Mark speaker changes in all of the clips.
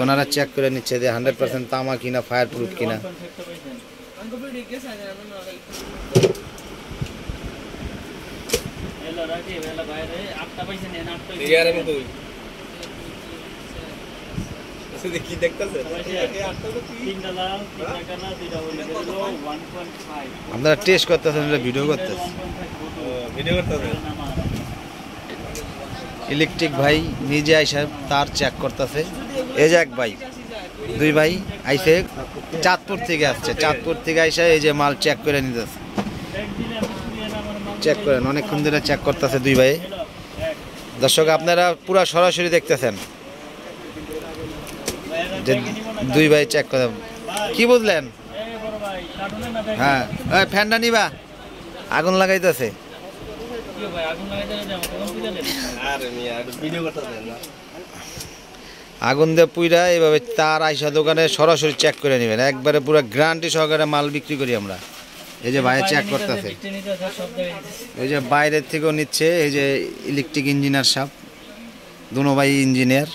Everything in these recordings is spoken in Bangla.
Speaker 1: ওনারা চেক করে নিচ্ছে যে 100% তামা কিনা, ফায়ার প্রুফ কিনা। আপনারা টেস্ট করতেছেন, ভিডিও করতেছেন। ইলেকট্রিক ভাই নিজে আইসা তার চেক করতেছে। এই যে এক ভাই, দুই ভাই আইসে চাঁদপুর থেকে আসছে, চাঁদপুর থেকে আইসা এই যে মাল চেক করে নিতেছে। চেক করেন, অনেকক্ষণ ধরে চেক করতেছে দুই ভাই। দর্শক আপনারা পুরো সরাসরি দেখতেছেন যে দুই ভাই চেক করে। কি বুঝলেন? হ্যাঁ, ফ্যানটা নিবা, আগুন লাগাইতেছে। আগুন দিয়ে পুইরা এইভাবে তার আইসা দোকানে সরাসরি চেক করে নেবেন, একবারে পুরো গ্যারান্টি সহকারে মাল বিক্রি করি আমরা। এই যে ভাই চেক করতেছে, এই যে বাইরের থেকেও নিচ্ছে। এই যে ইলেকট্রিক ইঞ্জিনিয়ার সাহেব, দুনো ভাই ইঞ্জিনিয়ার।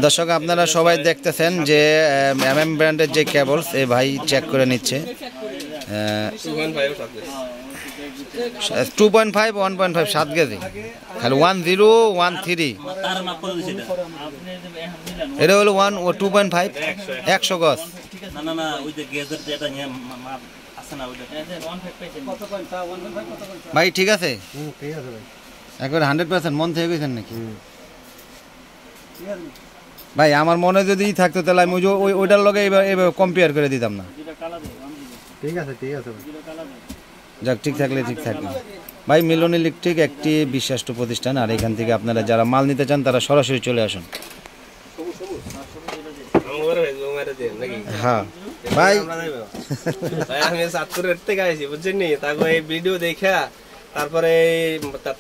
Speaker 1: দর্শক আপনারা সবাই দেখতেছেন যে MM ব্র্যান্ডের যে কেবলস এই ভাই চেক করে নিচ্ছে। 2.5 1.5 7 কেজি, খালি 1013। এটা হলো 2.5 100 গজ। ভাই ঠিক আছে, একবার 100% মন থেকে গেছেন নাকি ভাই? আমার মনে যদি থাকতো তাহলে আমি ওইটার লগে এবার কম্পেয়ার করে দিতাম না। ঠিক আছে যাক, ঠিক থাকলে ঠিক থাকবে ভাই। মিলন ইলেকট্রিক একটি বিশ্বাস্ত প্রতিষ্ঠান, আর এখান থেকে আপনারা যারা মাল নিতে চান তারা সরাসরি চলে আসুন। হ্যাঁ ভাই,
Speaker 2: আমি চাঁদপুরের থেকে আইছি বুঝছেন নি, তারপরে এই ভিডিও দেখা তারপরে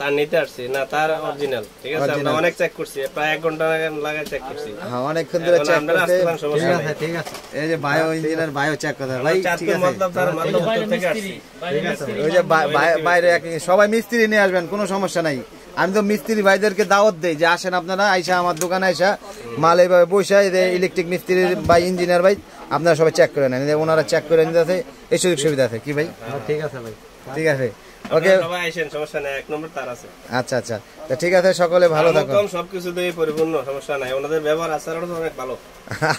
Speaker 2: তার নিতে আসছি না, তার অরিজিনাল। ঠিক আছে, আমরা অনেক চেক করছি, প্রায় 1 ঘন্টা লাগায় চেক করছি।
Speaker 1: হ্যাঁ, অনেকক্ষণ ধরে চেক করতে। ঠিক আছে, এই যে বায়ো ইঞ্জিনিয়ার বায়ো চেক কথা ভাই, ঠিক আছে। ওই যে বাইরে সবাই মিস্ত্রি নিয়ে আসবেন, কোনো সমস্যা নাই। আমি তো মিস্ত্রি ভাইদেরকে দাওয়াত দেই যে আসেন আপনারা, আইসা আমার দোকানে আইসা মাল এইভাবে বসে ইলেকট্রিক মিস্ত্রির বা ইঞ্জিনিয়ার ভাই আপনারা সবাই চেক করে নেন। ওনারা চেক করে নিতে আছে, এই সুযোগ সুবিধা আছে কি ভাই? ঠিক আছে ভাই, ঠিক আছে, ওকে
Speaker 2: সবাই আইসেন, সমস্যা নাই, 1 নম্বর তার আছে।
Speaker 1: আচ্ছা আচ্ছা, তো ঠিক আছে, সকলে ভালো থাকুন।
Speaker 2: সবকিছু দিয়ে পরিপূর্ণ, সমস্যা নাই, ওনাদের ব্যবহার আচরণ অনেক ভালো।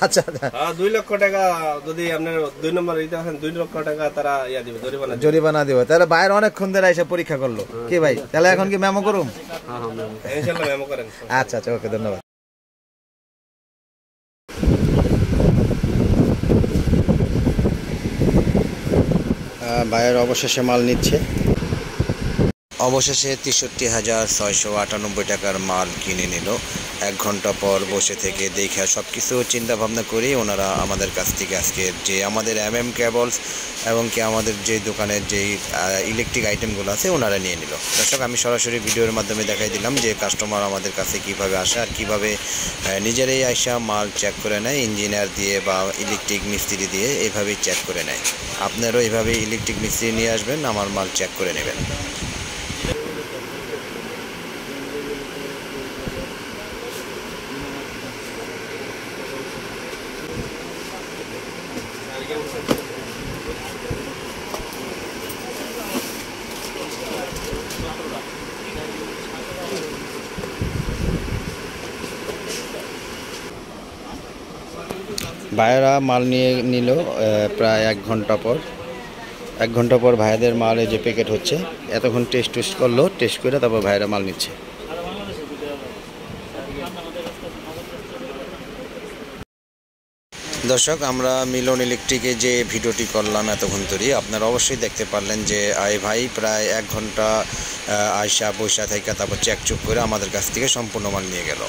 Speaker 1: আচ্ছা আচ্ছা,
Speaker 2: 2 লক্ষ টাকা যদি আপনার 2 নম্বর দিতে আসেন, 2 লক্ষ টাকা তারা
Speaker 1: জরিমানা দিব। তাহলে বাইরে অনেকক্ষণ ধরে এসে পরীক্ষা করলো কি ভাই? তাহলে এখন কি মেমো করুন?
Speaker 2: ইনশাআল্লাহ মেমো করেন।
Speaker 1: আচ্ছা আচ্ছা, ওকে, ধন্যবাদ। ভাইয়ের অবশেষে মাল নিচ্ছে। অবশেষে 63,698 টাকার মাল কিনে নিল। 1 ঘন্টা পর বসে থেকে দেখে সব কিছু চিন্তা ভাবনা করি ওনারা আমাদের কাছ থেকে আজকে যে আমাদের MM কেবলস এবং কি আমাদের যে দোকানের যেই ইলেকট্রিক আইটেমগুলো আছে ওনারা নিয়ে নিল। দর্শক, আমি সরাসরি ভিডিওর মাধ্যমে দেখাই দিলাম যে কাস্টমার আমাদের কাছে কিভাবে আসে আর কিভাবে নিজেরাই আইসা মাল চেক করে নেয়, ইঞ্জিনিয়ার দিয়ে বা ইলেকট্রিক মিস্ত্রি দিয়ে এইভাবেই চেক করে নেয়। আপনারাও এইভাবে ইলেকট্রিক মিস্ত্রি নিয়ে আসবেন, আমার মাল চেক করে নেবেন। ভাইয়েরা মাল নিয়ে নিল প্রায় 1 ঘন্টা পর। 1 ঘন্টা পর ভাইদের মাল এই যে প্যাকেট হচ্ছে। এতক্ষণ টেস্ট করলো, টেস্ট করে তারপর ভাইয়েরা মাল নিচ্ছে। দর্শক, আমরা মিলন ইলেকট্রিকে যে ভিডিওটি করলাম এতক্ষণ ধরে আপনারা অবশ্যই দেখতে পারলেন যে ভাই প্রায় 1 ঘন্টা আয়সা বৈশা থেকে তারপর চেক চুক করে আমাদের কাছ থেকে সম্পূর্ণ মাল নিয়ে গেল।